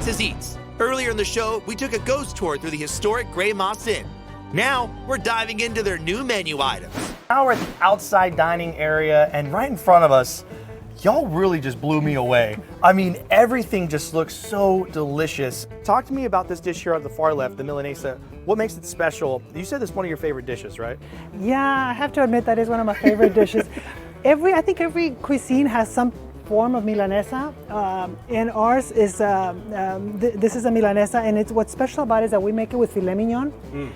Texas Eats. Earlier in the show, we took a ghost tour through the historic Grey Moss Inn. Now, we're diving into their new menu items. Now we're at the outside dining area, and right in front of us, y'all really just blew me away. I mean, everything just looks so delicious. Talk to me about this dish here on the far left, the Milanesa. What makes it special? You said it's one of your favorite dishes, right? Yeah, I have to admit that is one of my favorite dishes. I think every cuisine has some form of Milanesa, and ours is, this is a Milanesa, and what's special about it is that we make it with filet mignon,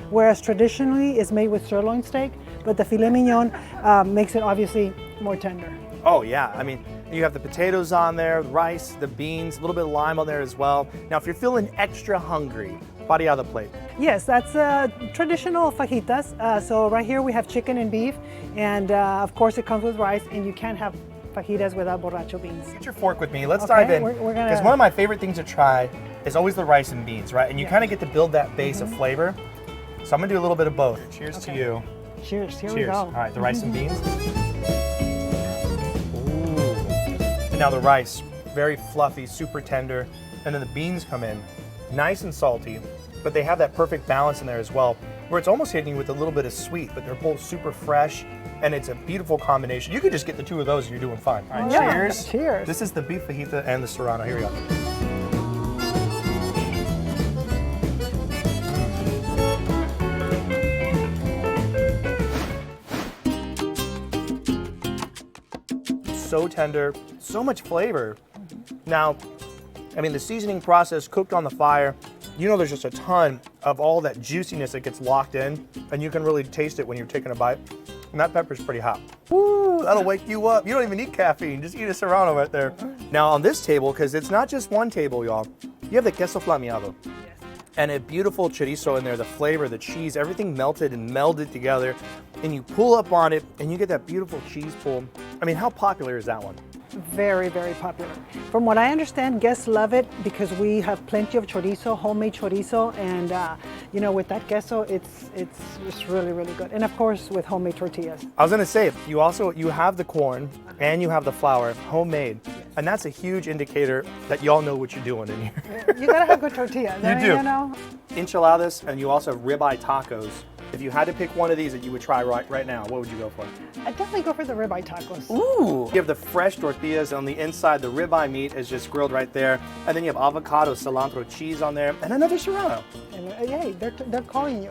whereas traditionally it's made with sirloin steak, but the filet mignon makes it obviously more tender. Oh yeah, I mean, you have the potatoes on there, the rice, the beans, a little bit of lime on there as well. Now, if you're feeling extra hungry, pareja the plate. Yes, that's traditional fajitas. So right here we have chicken and beef, and of course it comes with rice, and you can't have fajitas without borracho beans. Get your fork with me. Let's dive in. Because one of my favorite things to try is always the rice and beans, right? And you kind of get to build that base of flavor. So I'm gonna do a little bit of both. Cheers to you. Cheers. Here we Cheers. go. All right, the rice and beans. Ooh. And now the rice, very fluffy, super tender. And then the beans come in, nice and salty, but they have that perfect balance in there as well, where it's almost hitting you with a little bit of sweet, but they're both super fresh. And it's a beautiful combination. You could just get the two of those and you're doing fine. All right, yeah, cheers. Cheers. This is the beef fajita and the serrano. Here we go. So tender, so much flavor. Now, I mean, the seasoning process cooked on the fire, you know there's just a ton of all that juiciness that gets locked in, and you can really taste it when you're taking a bite. And that pepper's pretty hot. Woo, that'll wake you up. You don't even need caffeine, just eat a serrano right there. Now on this table, because it's not just one table, y'all, you have the queso flameado. Yes. And a beautiful chorizo in there, the flavor, the cheese, everything melted and melded together. And you pull up on it and you get that beautiful cheese pull. I mean, how popular is that one? Very, very popular. From what I understand, guests love it because we have plenty of chorizo, homemade chorizo, and you know, with that queso, it's really, really good. And of course, with homemade tortillas. I was gonna say, you have the corn and you have the flour, homemade, and that's a huge indicator that y'all know what you're doing in here. You gotta have good tortillas. You do. You know? Enchiladas, and you also have ribeye tacos. If you had to pick one of these that you would try right now, what would you go for? I'd definitely go for the ribeye tacos. Ooh! You have the fresh tortillas on the inside. The ribeye meat is just grilled right there. And then you have avocado, cilantro, cheese on there, and another serrano. And hey, they're calling you.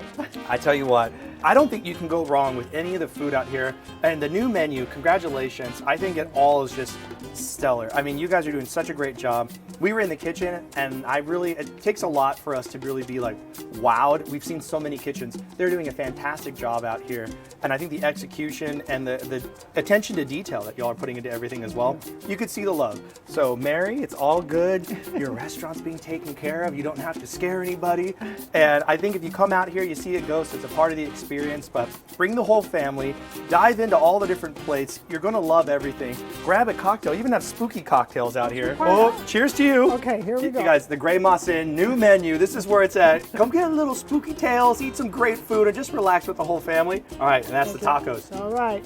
I tell you what, I don't think you can go wrong with any of the food out here. And the new menu, congratulations. I think it all is just stellar. I mean, you guys are doing such a great job. We were in the kitchen, and it takes a lot for us to really be like wowed. We've seen so many kitchens. They're doing a fantastic job out here. And I think the execution and the attention to detail that y'all are putting into everything as well, you could see the love. So Mary, it's all good. Your restaurant's being taken care of. You don't have to scare anybody. And I think if you come out here, you see a ghost, it's a part of the experience, but bring the whole family, dive into all the different plates. You're gonna love everything. Grab a cocktail, you even have spooky cocktails out here. Oh, cheers to you. Okay, here we go. You guys, the Grey Moss Inn, new menu. This is where it's at. Come get a little spooky tales, eat some great food, and just relax with the whole family. All right, and that's the tacos. All right.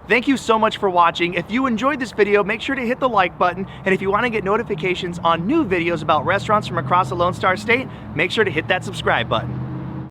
Thank you so much for watching. If you enjoyed this video, make sure to hit the like button. And if you want to get notifications on new videos about restaurants from across the Lone Star State, make sure to hit that subscribe button.